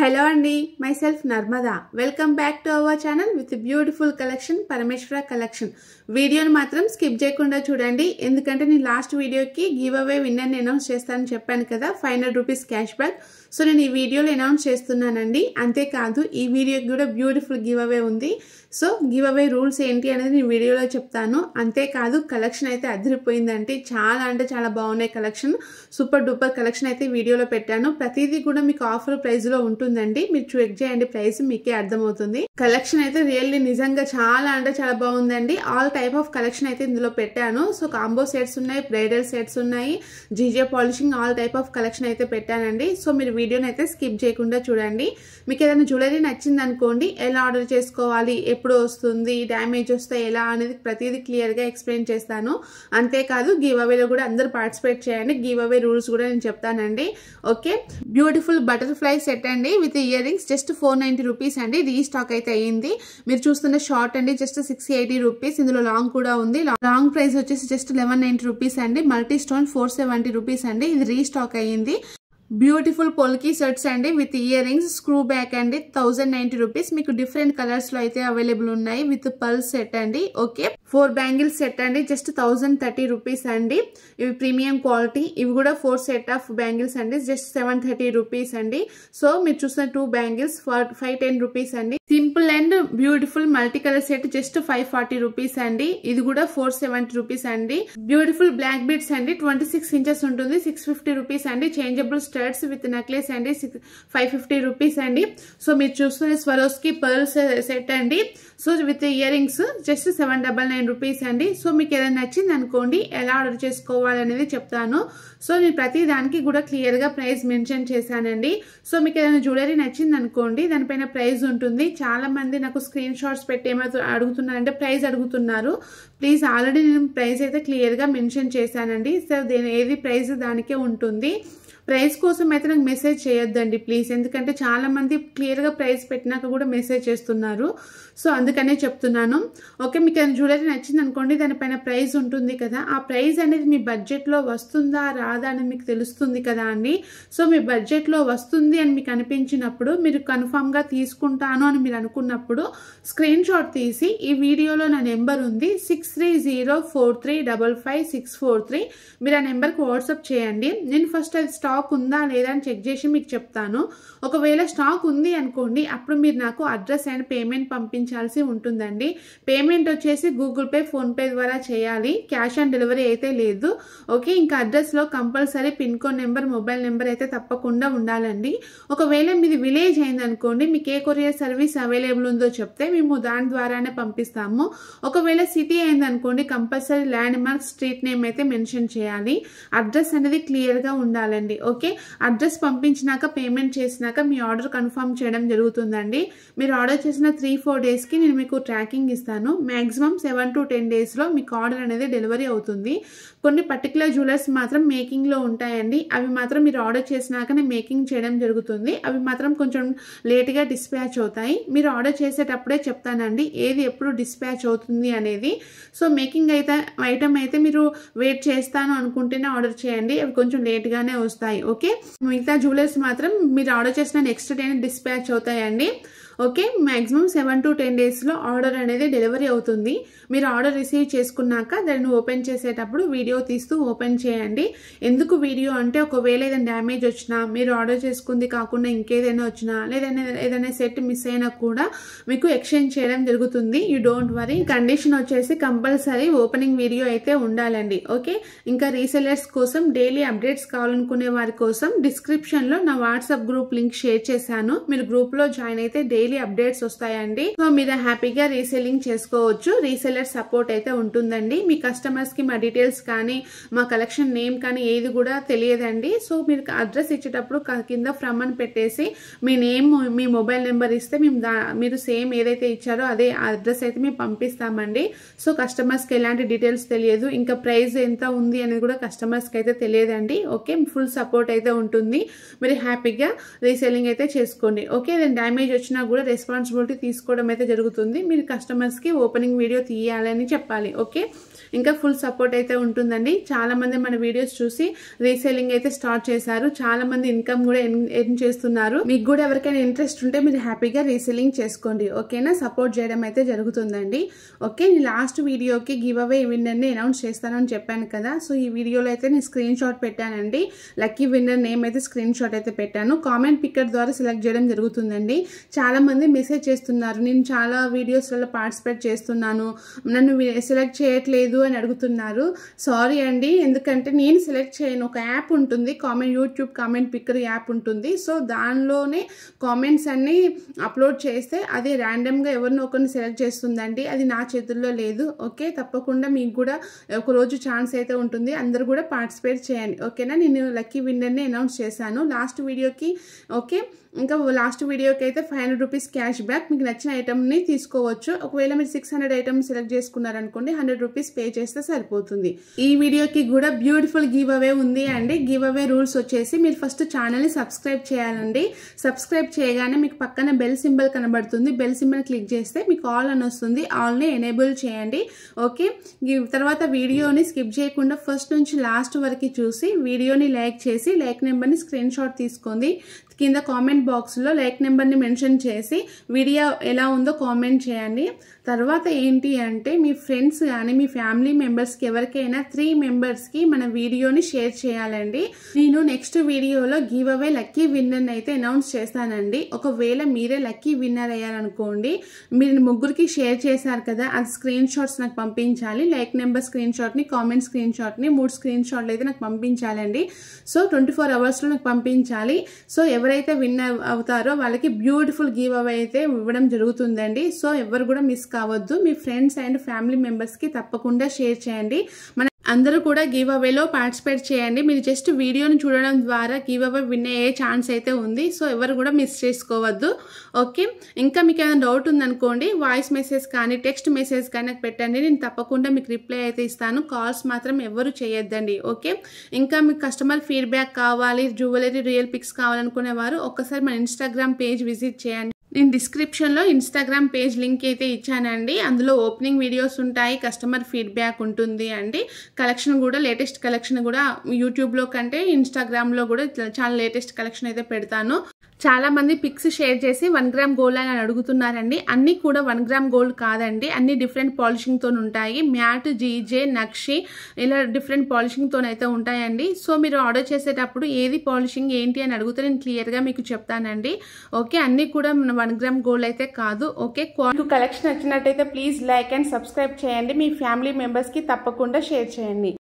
Hello Andy, myself Narmada. Welcome back to our channel with a beautiful collection, Parameshwara collection. Video ni matram skip cheyakunda chudandi endukante నేను last వీడియోకి give away winner ని announce చేస్తానని చెప్పాను కదా 500 రూపాయస్ cash back. So నేను ఈ వీడియోలో announce చేస్తున్నానండి. అంతే కాదు ఈ వీడియోకి కూడా బ్యూటిఫుల్ గివ్ అవే ఉంది. సో గివ్ అవే రూల్స్ ఏంటి అనేది నేను వీడియోలో చెప్తాను. అంతే కాదు కలెక్షన్ అయితే అదిరిపోయిందండి. చాలా అంటే చాలా బాగున్నాయి కలెక్షన్. సూపర్ డూపర్ కలెక్షన్ అయితే వీడియోలో పెట్టాను. ప్రతిదీ కూడా మీకు ఆఫర్ ప్రైస్ లో ఉంటుందండి. మీరు చెక్ చేయండి ప్రైస్ మీకే అర్థమవుతుంది. కలెక్షన్ అయితే రియల్లీ నిజంగా చాలా అంటే చాలా బాగుందండి. ఆల్ టైప్ ఆఫ్ కలెక్షన్ అయితే ఇందులో పెట్టాను. సో కాంబో సెట్స్ ఉన్నాయి, బ్రైడల్ సెట్స్ ఉన్నాయి, GJ polishing all type of collection అయితే పెట్టానండి. సో మీరు వీడియోని అయితే స్కిప్ చేయకుండా చూడండి. మీకు ఏదైనా జ్యువెలరీ నచ్చింది అనుకోండి, ఎలా ఆర్డర్ చేసుకోవాలి, ఎప్పుడు వస్తుంది, డ్యామేజ్ వస్తే ఎలా అనేది ప్రతిదీ క్లియర్ గా ఎక్స్ప్లెయిన్ చేస్తాను. అంతేకాదు గివ్ అవేలో కూడా అందరూ పార్టిసిపేట్ చేయండి. గివ్ అవే రూల్స్ కూడా నేను చెప్తానండి. ఓకే, బ్యూటిఫుల్ బటర్ఫ్లై సెట్ అండి with ear rings just 490 rupees అండి. రీస్టాక్ అయితే అయ్యింది. మీరు చూస్తున్న షార్ట్ అండి జస్ట్ 680 రూపీస్. ఇందులో లాంగ్ కూడా ఉంది. లాంగ్ ప్రైస్ వచ్చేసి జస్ట్ 1190 రూపీస్ అండి. మల్టీ స్టోన్ 470 రూపీస్ అండి. ఇది రీస్టాక్ అయ్యింది. బ్యూటిఫుల్ పొల్కీ సెట్స్ అండి with ear rings screw back అండి 1090 రూపీస్. మీకు డిఫరెంట్ కలర్స్ లో అయితే అవైలబుల్ ఉన్నాయి. విత్ పల్స్ సెట్ అండి. ఓకే, 4 బ్యాంగిల్స్ సెట్ అండి జస్ట్ 1030 రూపీస్ అండి. ఇవి ప్రీమియం క్వాలిటీ. ఇవి కూడా 4 సెట్ ఆఫ్ బ్యాంగిల్స్ అండి జస్ట్ 730 రూపీస్ అండి. సో మీరు చూసిన 2 బ్యాంగిల్స్ 510 రూపీస్ అండి. Simple and beautiful multi colour set just 540 rupees అండి. ఇది కూడా 470 రూపీస్ అండి. బ్యూటిఫుల్ బ్లాక్ బీడ్స్ అండి 26 ఇంచెస్ ఉంటుంది 650 రూపీస్ అండి. చేంజబుల్ స్టడ్స్ విత్ నెక్లెస్ అండి 550 రూపీస్ అండి. సో మీరు చూస్తున్న స్వరోస్కి పర్ల్స్ సెట్ అండి. So with ear rings just 799 rupees అండి. సో మీకు ఏదైనా నచ్చింది అనుకోండి, ఎలా ఆర్డర్ చేసుకోవాలనేది చెప్తాను. సో నేను ప్రతి దానికి కూడా క్లియర్ గా ప్రైస్ మెన్షన్ చేశానండి. సో మీకు ఏదైనా జ్యువెలరీ నచ్చింది అనుకోండి, దానిపైన ప్రైస్ ఉంటుంది. చాలా మంది నాకు స్క్రీన్ షాట్స్ పెట్టి ఏమైనా అడుగుతున్నారంటే ప్రైస్ అడుగుతున్నారు. ప్లీజ్ ఆల్రెడీ నేను ప్రైస్ అయితే క్లియర్ గా మెన్షన్ చేశానండి. సో ఏది ప్రైస్ దానికే ఉంటుంది. ప్రైస్ కోసం అయితే నాకు మెసేజ్ చేయొద్దండి ప్లీజ్. ఎందుకంటే చాలా మంది క్లియర్ గా ప్రైస్ పెట్టినాక కూడా మెసేజ్ చేస్తున్నారు. సో అందుకనే చెప్తున్నాను. ఓకే, మీకు ఏదైనా జ్యువెలరీ నచ్చింది అనుకోండి, దానిపైన ప్రైస్ ఉంటుంది కదా. ఆ ప్రైస్ అనేది మీ బడ్జెట్ లో వస్తుందా రాదా అని మీకు తెలుస్తుంది కదా అండి. సో మీ బడ్జెట్ లో వస్తుంది అని మీకు అనిపించినప్పుడు, మీరు కన్ఫర్మ్ గా తీసుకుంటాను అని మీరు అనుకున్నప్పుడు స్క్రీన్ షాట్ తీసి ఈ వీడియోలో నా నెంబర్ ఉంది 6304355643. మీరు ఆ నెంబర్ కి వాట్సాప్ చేయండి. నేను ఫస్ట్ అది స్టాక్ ఉందా లేదా అని చెక్ చేసి మీకు చెప్తాను. ఒకవేళ స్టాక్ ఉంది అనుకోండి, అప్పుడు మీరు నాకు అడ్రస్ అండ్ పేమెంట్ పంపించాల్సి ఉంటుందండి. పేమెంట్ వచ్చేసి గూగుల్ పే, ఫోన్ పే ద్వారా చేయాలి. క్యాష్ ఆన్ డెలివరీ అయితే లేదు. ఓకే, ఇంకా అడ్రస్ లో compulsory pin code number, mobile number అయితే తప్పకుండా ఉండాలండి. ఒకవేళ మీది విలేజ్ అయింది అనుకోండి, మీకు ఏ కొరియర్ సర్వీస్ అవైలబుల్ ఉందో చెప్తే మేము దాని ద్వారానే పంపిస్తాము. ఒకవేళ సిటీ అయింది అనుకోండి, compulsory land mark, street name అయితే మెన్షన్ చేయాలి. అడ్రస్ అనేది క్లియర్ గా ఉండాలండి. ఓకే, అడ్రస్ పంపించినాక పేమెంట్ చేసినాక మీ ఆర్డర్ కన్ఫర్మ్ చేయడం జరుగుతుందండి. మీరు ఆర్డర్ చేసిన 3-4 డేస్ కి నేను మీకు ట్రాకింగ్ ఇస్తాను. మాక్సిమం 7 to 10 డేస్ లో మీకు ఆర్డర్ అనేది డెలివరీ అవుతుంది. కొన్ని పర్టికులర్ జ్యువెలర్స్ మాత్రం మేకింగ్ లో ఉంటాయండి. అవి మాత్రం మీరు ఆర్డర్ చేసినాకనే మేకింగ్ చేయడం జరుగుతుంది. అవి మాత్రం కొంచెం లేట్ గా డిస్పాచ్ అవుతాయి. మీరు ఆర్డర్ చేసేటప్పుడే చెప్తానండి ఏది ఎప్పుడు డిస్పాచ్ అవుతుంది అనేది. సో మేకింగ్ అయితే ఐటమ్ అయితే మీరు వెయిట్ చేస్తాను అనుకుంటేనే ఆర్డర్ చేయండి. అవి కొంచెం లేట్ గానే వస్తాయి. ఓకే, మిగతా జ్యువెలర్స్ మాత్రం మీరు ఆర్డర్ చేసిన నెక్స్ట్ డే డిస్పాచ్ అవుతాయండి. ఓకే, మాక్సిమం 7 to 10 డేస్ లో ఆర్డర్ అనేది డెలివరీ అవుతుంది. మీరు ఆర్డర్ రిసీవ్ చేసుకున్నాక దాన్ని ఓపెన్ చేసేటప్పుడు వీడియో తీస్తూ ఓపెన్ చేయండి. ఎందుకు వీడియో అంటే, ఒకవేళ ఏదైనా డ్యామేజ్ వచ్చినా, మీరు ఆర్డర్ చేసుకుంది కాకుండా ఇంకేదైనా వచ్చినా, లేదా ఏదైనా సెట్ మిస్ అయినా కూడా మీకు ఎక్స్చేంజ్ చేయడం జరుగుతుంది. You don't worry. కండిషన్ వచ్చేసి కంపల్సరీ ఓపెనింగ్ వీడియో అయితే ఉండాలండి. ఓకే, ఇంకా రీసెలర్స్ కోసం డైలీ అప్డేట్స్ కావాలనుకునే వారి కోసం డిస్క్రిప్షన్ లో నా వాట్సాప్ గ్రూప్ లింక్ షేర్ చేశాను. మీరు గ్రూప్ లో జాయిన్ అయితే డైలీ అప్డేట్స్ వస్తాయండి. సో మీరు హ్యాపీగా రీసెల్లింగ్ చేసుకోవచ్చు. రీసెలర్ సపోర్ట్ అయితే ఉంటుందండి. మీ కస్టమర్స్ కి మా డీటెయిల్స్ కానీ, మా కలెక్షన్ నేమ్ కానీ ఏది కూడా తెలియదండి. సో మీరు అడ్రస్ ఇచ్చేటప్పుడు కింద ఫ్రమ్ అని పెట్టేసి మీ నేమ్, మీ మొబైల్ నెంబర్ ఇస్తే మీరు సేమ్ ఏదైతే ఇచ్చారో అదే అడ్రస్ అయితే మేము పంపిస్తామండి. సో కస్టమర్స్ కి ఎలాంటి డీటెయిల్స్ తెలియదు. ఇంకా ప్రైస్ ఎంత ఉంది అనేది కూడా కస్టమర్స్ కి అయితే తెలియదండి. ఓకే, ఫుల్ సపోర్ట్ అయితే ఉంటుంది. మీరు హ్యాపీగా రీసెల్లింగ్ అయితే చేసుకోండి. ఓకే, డ్యామేజ్ వచ్చినా కూడా రెస్పాన్సిబిలిటీ తీసుకోవడం అయితే జరుగుతుంది. మీరు కస్టమర్స్ కి ఓపెనింగ్ వీడియో తీయాలని చెప్పాలి. ఓకే, ఇంకా ఫుల్ సపోర్ట్ అయితే ఉంటుందండి. చాలా మంది మన వీడియోస్ చూసి రీసేలింగ్ అయితే స్టార్ట్ చేశారు. చాలా మంది ఇన్కమ్ కూడా ఎర్న్ చేస్తున్నారు. మీకు కూడా ఎవరికైనా ఇంట్రెస్ట్ ఉంటే మీరు హ్యాపీగా రీసేలింగ్ చేసుకోండి. ఓకేనా, సపోర్ట్ చేయడం అయితే జరుగుతుందండి. ఓకే, నేను లాస్ట్ వీడియోకి గివ్ అవే విన్నర్ ని అనౌన్స్ చేస్తానని చెప్పాను కదా. సో ఈ వీడియోలో అయితే నేను స్క్రీన్ షాట్ పెట్టానండి. లక్కీ విన్నర్ నేమ్ అయితే స్క్రీన్ షాట్ అయితే పెట్టాను. కామెంట్ పిక్కర్ ద్వారా సెలెక్ట్ చేయడం జరుగుతుందండి. చాలా మంది మెసేజ్ చేస్తున్నారు, నేను చాలా వీడియోస్లలో పార్టిసిపేట్ చేస్తున్నాను, నన్ను సెలెక్ట్ చేయట్లేదు అని అడుగుతున్నారు. సారీ అండి, ఎందుకంటే నేను సెలెక్ట్ చేయను. ఒక యాప్ ఉంటుంది, యూట్యూబ్ కామెంట్ పిక్కర్ యాప్ ఉంటుంది. సో దానిలోనే కామెంట్స్ అన్ని అప్లోడ్ చేస్తే అది ర్యాండమ్గా ఎవరినో ఒకరిని సెలెక్ట్ చేస్తుందండి. అది నా చేతుల్లో లేదు. ఓకే, తప్పకుండా మీకు కూడా ఒక రోజు ఛాన్స్ అయితే ఉంటుంది. అందరూ కూడా పార్టిసిపేట్ చేయండి. ఓకేనా, నేను లక్కీ విన్నర్ని అనౌన్స్ చేశాను లాస్ట్ వీడియోకి. ఓకే, ఇంకా లాస్ట్ వీడియోకి అయితే 500 రూపీస్ క్యాష్ బ్యాక్, మీకు నచ్చిన ఐటమ్ని తీసుకోవచ్చు. ఒకవేళ మీరు 600 ఐటమ్స్ సెలెక్ట్ చేసుకున్నారనుకోండి 100 రూపీస్ పే చేస్తే సరిపోతుంది. ఈ వీడియోకి కూడా బ్యూటిఫుల్ గివ్ అవే ఉంది అండి. గివ్ అవే రూల్స్ వచ్చేసి మీరు ఫస్ట్ ఛానల్ని సబ్స్క్రైబ్ చేయాలండి. సబ్స్క్రైబ్ చేయగానే మీకు పక్కన బెల్ సింబల్ కనబడుతుంది. బెల్ సింబల్ క్లిక్ చేస్తే మీకు ఆల్ అని వస్తుంది. ఆల్ని ఎనేబుల్ చేయండి. ఓకే, తర్వాత వీడియోని స్కిప్ చేయకుండా ఫస్ట్ నుంచి లాస్ట్ వరకు చూసి వీడియోని లైక్ చేసి లైక్ నెంబర్ని స్క్రీన్ షాట్ తీసుకోండి. కింద కామెంట్ బాక్స్లో లైక్ నెంబర్ని మెన్షన్ చేసి వీడియో ఎలా ఉందో కామెంట్ చేయండి. తర్వాత ఏంటి అంటే మీ ఫ్రెండ్స్ కానీ మీ ఫ్యామిలీ మెంబర్స్కి ఎవరికైనా 3 మెంబర్స్కి మన వీడియోని షేర్ చేయాలండి. నేను నెక్స్ట్ వీడియోలో గివ్ అవే లక్కీ విన్నర్ని అయితే అనౌన్స్ చేస్తానండి. ఒకవేళ మీరే లక్కీ విన్నర్ అయ్యారనుకోండి, మీరు ముగ్గురికి షేర్ చేశారు కదా, అది స్క్రీన్ షాట్స్ నాకు పంపించాలి. లైక్ నెంబర్ స్క్రీన్ షాట్ని, కామెంట్ స్క్రీన్ షాట్ని, 3 స్క్రీన్ షాట్లు అయితే నాకు పంపించాలండి. సో 24 అవర్స్లో నాకు పంపించాలి. సో ఎవరైతే విన్నర్ అవుతారో వాళ్ళకి బ్యూటిఫుల్ గివ్ అవే అయితే ఇవ్వడం జరుగుతుందండి. సో ఎవరు కూడా మిస్ కావద్దు. మీ ఫ్రెండ్స్ అండ్ ఫ్యామిలీ మెంబర్స్ కి తప్పకుండా షేర్ చేయండి. అందరూ కూడా గివ్ అవేలో పార్టిసిపేట్ చేయండి. మీరు జస్ట్ వీడియోని చూడడం ద్వారా గివ్ అవే విన్ అయ్యే ఛాన్స్ అయితే ఉంది. సో ఎవరు కూడా మిస్ చేసుకోవద్దు. ఓకే, ఇంకా మీకు ఏమైనా డౌట్ ఉందనుకోండి, వాయిస్ మెసేజ్ కానీ టెక్స్ట్ మెసేజ్ కానీ నాకు పెట్టండి. నేను తప్పకుండా మీకు రిప్లై అయితే ఇస్తాను. కాల్స్ మాత్రం ఎవరు చేయొద్దండి. ఓకే, ఇంకా మీకు కస్టమర్ ఫీడ్బ్యాక్ కావాలి, జ్యువెలరీ రియల్ పిక్స్ కావాలనుకునేవారు ఒక్కసారి మన ఇన్స్టాగ్రామ్ పేజ్ విజిట్ చేయండి. నేను డిస్క్రిప్షన్లో ఇన్స్టాగ్రామ్ పేజ్ లింక్ అయితే ఇచ్చానండి. అందులో ఓపెనింగ్ వీడియోస్ ఉంటాయి, కస్టమర్ ఫీడ్బ్యాక్ ఉంటుంది అండి. కలెక్షన్ కూడా లేటెస్ట్ కలెక్షన్ కూడా యూట్యూబ్లో కంటే ఇన్స్టాగ్రామ్లో కూడా చాలా లేటెస్ట్ కలెక్షన్ అయితే పెడతాను. చాలా మంది పిక్స్ షేర్ చేసి 1 గ్రామ్ గోల్డ్ అని అడుగుతున్నారండి. అన్నీ కూడా 1 గ్రామ్ గోల్డ్ కాదండి, అన్ని డిఫరెంట్ పాలిషింగ్తో ఉంటాయి. మ్యాట్, జీజే, నక్షి ఇలా డిఫరెంట్ పాలిషింగ్తో అయితే ఉంటాయండి. సో మీరు ఆర్డర్ చేసేటప్పుడు ఏది పాలిషింగ్ ఏంటి అని అడిగితే నేను క్లియర్గా మీకు చెప్తానండి. ఓకే, అన్నీ కూడా 1 గ్రామ్ గోల్డ్ అయితే కాదు. ఓకే, కలెక్షన్ నచ్చినట్టయితే ప్లీజ్ లైక్ అండ్ సబ్స్క్రైబ్ చేయండి. మీ ఫ్యామిలీ మెంబర్స్కి తప్పకుండా షేర్ చేయండి.